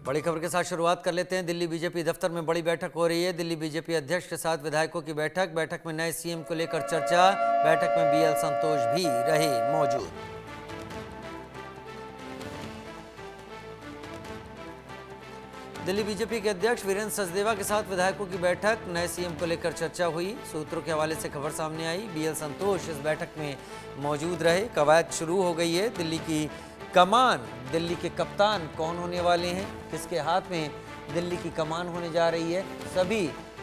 बड़ी खबर के साथ शुरुआत कर लेते हैं। दिल्ली बीजेपी दफ्तर में बड़ी बैठक हो रही है। दिल्ली बीजेपी अध्यक्ष के साथ विधायकों की बैठक में नए सीएम को लेकर चर्चा। बैठक में बीएल संतोष भी रहे मौजूद। दिल्ली बीजेपी के अध्यक्ष वीरेंद्र सचदेवा के साथ विधायकों की बैठक, नए सीएम को लेकर चर्चा हुई। सूत्रों के हवाले से खबर सामने आई, बीएल संतोष इस बैठक में मौजूद रहे। कवायद शुरू हो गई है। दिल्ली की कमान, दिल्ली के कप्तान कौन होने वाले हैं, किसके हाथ में दिल्ली की कमान होने जा रही है, सभी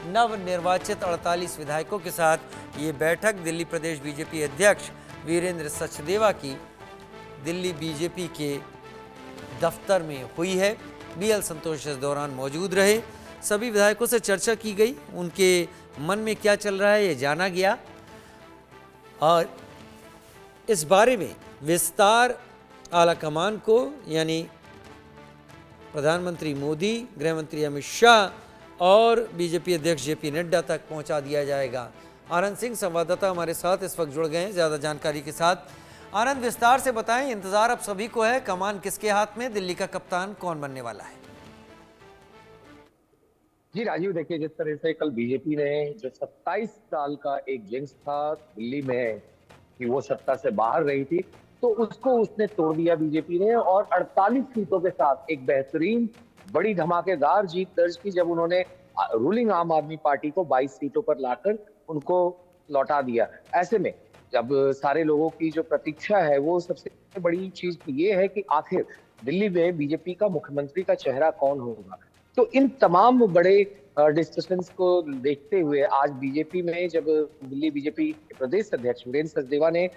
नवनिर्वाचित 48 विधायकों के साथ ये बैठक दिल्ली प्रदेश बीजेपी अध्यक्ष वीरेंद्र सचदेवा की दिल्ली बीजेपी के दफ्तर में हुई है। बीएल संतोष इस दौरान मौजूद रहे। सभी विधायकों से चर्चा की गई, उनके मन में क्या चल रहा है ये जाना गया और इस बारे में विस्तार आला कमान को यानी प्रधानमंत्री मोदी, गृह मंत्री अमित शाह और बीजेपी अध्यक्ष जेपी नड्डा तक पहुंचा दिया जाएगा। आनंद सिंह संवाददाता हमारे साथ इस वक्त जुड़ गए हैं ज़्यादा जानकारी के साथ। आनंद, विस्तार से बताएं, इंतजार अब सभी को है, कमान किसके हाथ में, दिल्ली का कप्तान कौन बनने वाला है? जी राजीव, देखिए जिस तरह से कल बीजेपी ने जो 27 साल का एक जिंक्स था दिल्ली में कि वो सत्ता से बाहर रही थी, तो उसको उसने तोड़ दिया बीजेपी ने और 48 सीटों के साथ एक बेहतरीन बड़ी धमाकेदार जीत दर्ज की, जब उन्होंने रूलिंग आम आदमी पार्टी को 22 सीटों पर लाकर उनको लौटा दिया। ऐसे में जब सारे लोगों की जो प्रतीक्षा है, वो सबसे बड़ी चीज ये है कि आखिर दिल्ली में बीजेपी का मुख्यमंत्री का चेहरा कौन होगा। तो इन तमाम बड़े डिस्कशंस को देखते हुए आज बीजेपी में जब दिल्ली बीजेपी के प्रदेश अध्यक्ष वीरेंद्र सचदेवा ने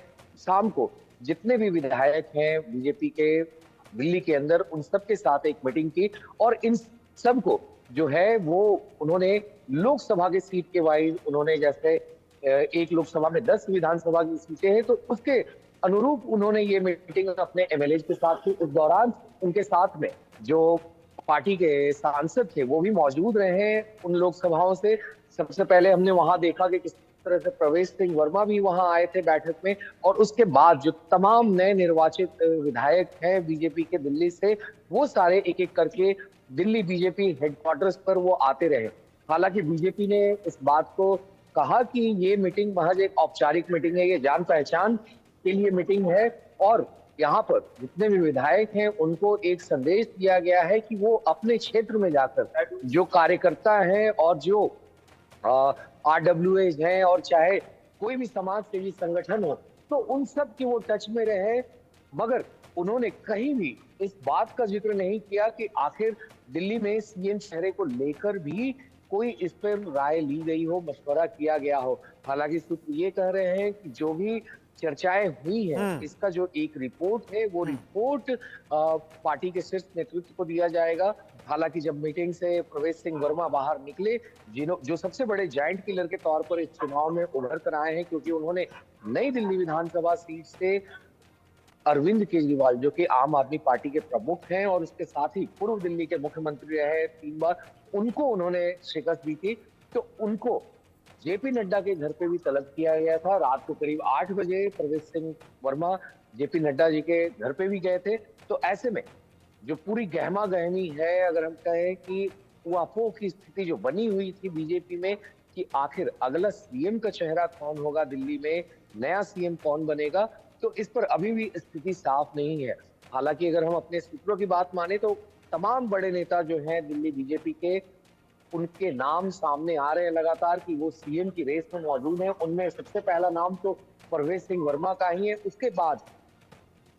शाम को जितने भी विधायक हैं बीजेपी के दिल्ली के अंदर, उन सब के साथ एक मीटिंग की और इन सबको जो है वो उन्होंने लोकसभा के सीट के वाइज, उन्होंने जैसे एक लोकसभा में 10 विधानसभा की सीटें हैं, तो उसके अनुरूप उन्होंने ये मीटिंग अपने एमएलए के साथ की। उस दौरान उनके साथ में जो पार्टी के सांसद थे वो भी मौजूद रहे उन लोकसभाओं से। सबसे पहले हमने वहां देखा कि किस तरह से प्रवेश सिंह वर्मा भी वहां आए थे बैठक में, और उसके बाद जो तमाम नए निर्वाचित विधायक हैं बीजेपी के दिल्ली से, वो सारे एक एक करके दिल्ली बीजेपी हेडक्वार्टर्स पर वो आते रहे। हालांकि बीजेपी ने इस बात को कहा कि ये मीटिंग महज एक औपचारिक मीटिंग है, ये जान पहचान के लिए मीटिंग है और यहाँ पर जितने भी विधायक हैं उनको एक संदेश दिया गया है कि वो अपने क्षेत्र में जाकर जो कार्यकर्ता हैं और जो आरडब्ल्यूएज हैं और चाहे कोई भी समाज सेवी संगठन हो, तो उन सब की वो टच में रहे। मगर उन्होंने कहीं भी इस बात का जिक्र नहीं किया कि आखिर दिल्ली में सीएम चेहरे को लेकर भी कोई इस पर राय ली गई हो, मशवरा किया गया हो। हालांकि सूत्र ये कह रहे हैं कि जो भी चर्चाएं हुई हैं, इसका जो एक रिपोर्ट है वो रिपोर्ट पार्टी के शीर्ष नेतृत्व को दिया जाएगा। हालांकि जब मीटिंग से प्रवेश सिंह वर्मा बाहर निकले, जो सबसे बड़े जायंट किलर के तौर पर इस चुनाव में उभर कर आए हैं, क्योंकि उन्होंने नई दिल्ली विधानसभा सीट से अरविंद केजरीवाल जो कि आम आदमी पार्टी के प्रमुख हैं और उसके साथ ही पूर्व दिल्ली के मुख्यमंत्री रहे 3 बार, उनको उन्होंने शिकस्त दी थी। तो उनको जेपी नड्डा के घर पे भी तलब किया गया था। रात को करीब 8 बजे प्रवेश सिंह वर्मा जेपी नड्डा जी के घर पे भी गए थे। तो ऐसे में जो पूरी गहमा गहमी है, अगर हम कहें कि ऊहापोह की स्थिति जो बनी हुई थी बीजेपी में कि आखिर अगला सीएम का चेहरा कौन होगा, दिल्ली में नया सीएम कौन बनेगा, तो इस पर अभी भी स्थिति साफ नहीं है। हालांकि अगर हम अपने सूत्रों की बात माने तो तमाम बड़े नेता जो हैं दिल्ली बीजेपी के, उनके नाम सामने आ रहे हैं लगातार कि वो सीएम की रेस में मौजूद हैं। उनमें सबसे पहला नाम तो प्रवेश सिंह वर्मा का ही है। उसके बाद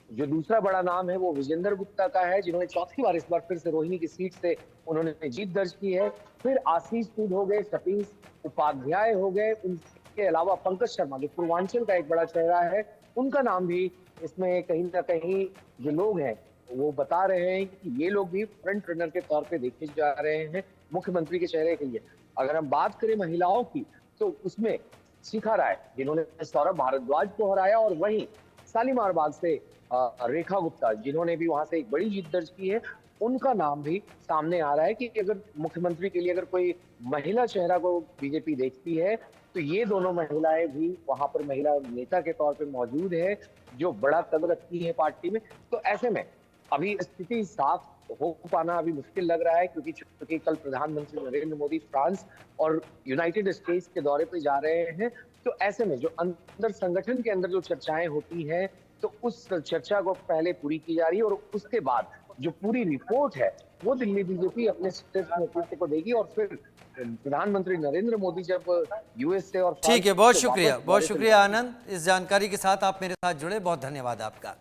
जो दूसरा बड़ा नाम है वो विजेंद्र गुप्ता का है, जिन्होंने चौथी बार इस बार फिर से रोहिणी की सीट से उन्होंने जीत दर्ज की है। फिर आशीष सूद हो गए, सतीश उपाध्याय हो गए, उनके अलावा पंकज शर्मा जो पूर्वांचल का एक बड़ा चेहरा है, उनका नाम भी इसमें कहीं ना कहीं जो लोग हैं वो बता रहे हैं कि ये लोग भी फ्रंट रनर के तौर पे देखे जा रहे हैं मुख्यमंत्री के चेहरे के लिए। अगर हम बात करें महिलाओं की तो उसमें शिखा राय जिन्होंने सौरभ भारद्वाज को हराया, और वहीं शालीमार बाग से रेखा गुप्ता जिन्होंने भी वहां से एक बड़ी जीत दर्ज की है, उनका नाम भी सामने आ रहा है कि अगर मुख्यमंत्री के लिए अगर कोई महिला चेहरा को बीजेपी देखती है तो ये दोनों महिलाएं भी वहां पर महिला नेता के तौर पे मौजूद है जो बड़ा कद रखती है पार्टी में। तो ऐसे में अभी स्थिति साफ हो पाना अभी मुश्किल लग रहा है, क्योंकि कल प्रधानमंत्री नरेंद्र मोदी फ्रांस और यूनाइटेड स्टेट्स के दौरे पे जा रहे हैं। तो ऐसे में जो अंदर संगठन के अंदर जो चर्चाएं होती हैं, तो उस चर्चा को पहले पूरी की जा रही है और उसके बाद जो पूरी रिपोर्ट है वो दिल्ली बीजेपी अपने शीर्ष नेतृत्व को देगी, और फिर प्रधानमंत्री नरेंद्र मोदी जब यूएस से और ठीक है, फ्रांस बहुत से शुक्रिया, वापस बहुत दौरे पे शुक्रिया आनंद। इस जानकारी के साथ आप मेरे साथ जुड़े, बहुत धन्यवाद आपका।